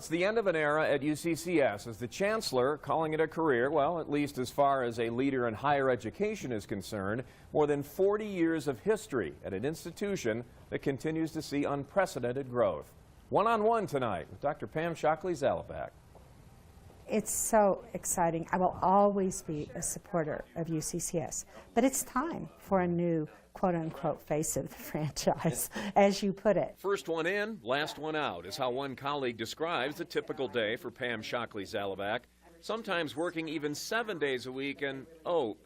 It's the end of an era at UCCS as the Chancellor calling it a career, well, at least as far as a leader in higher education is concerned, more than 40 years of history at an institution that continues to see unprecedented growth. One-on-one tonight with Dr. Pam Shockley-Zalabak. It's so exciting. I will always be a supporter of UCCS, but it's time for a new quote-unquote face of the franchise, as you put it. First one in, last one out is how one colleague describes the typical day for Pam Shockley-Zalabak, sometimes working even 7 days a week and,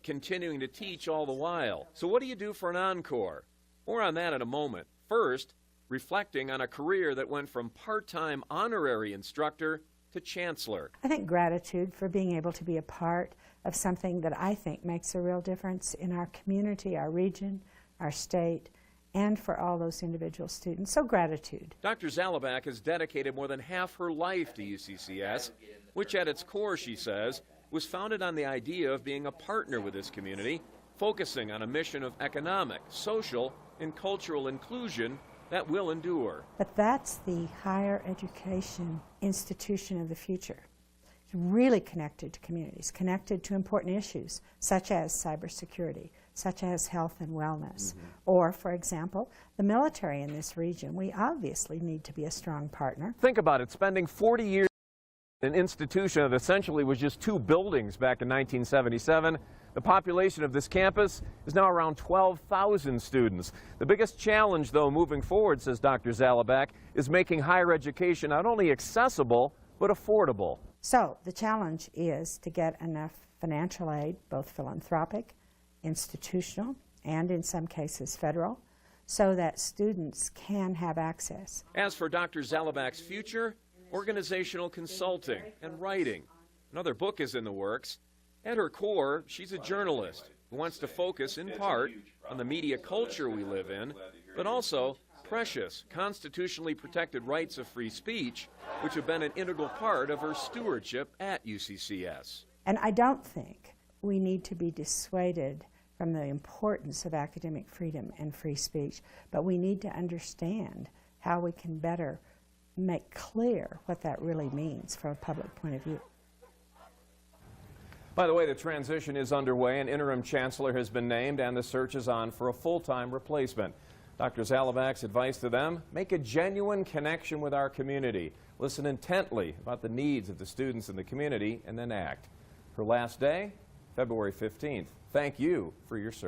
continuing to teach all the while. So what do you do for an encore? More on that in a moment. First, reflecting on a career that went from part-time honorary instructor to chancellor. I think gratitude for being able to be a part of something that I think makes a real difference in our community, our region, our state, and for all those individual students. So gratitude. Dr. Zalabak has dedicated more than half her life to UCCS, which at its core, she says, was founded on the idea of being a partner with this community, focusing on a mission of economic, social, and cultural inclusion that will endure. But that's the higher education institution of the future. It's really connected to communities, connected to important issues such as cybersecurity, such as health and wellness, or, for example, the military in this region. We obviously need to be a strong partner. Think about it, spending 40 years in an institution that essentially was just 2 buildings back in 1977. The population of this campus is now around 12,000 students. The biggest challenge, though, moving forward, says Dr. Zalabak, is making higher education not only accessible, but affordable. So the challenge is to get enough financial aid, both philanthropic, institutional, and in some cases federal, so that students can have access. As for Dr. Zalabak's future, organizational consulting and writing. Another book is in the works. At her core, she's a journalist who wants to focus in part on the media culture we live in, but also precious, constitutionally protected rights of free speech, which have been an integral part of her stewardship at UCCS. And I don't think we need to be dissuaded from the importance of academic freedom and free speech, but we need to understand how we can better make clear what that really means from a public point of view. By the way, the transition is underway. An interim chancellor has been named, and the search is on for a full-time replacement. Dr. Zalabak's advice to them, make a genuine connection with our community. Listen intently about the needs of the students in the community, and then act. Her last day, February 15th. Thank you for your service.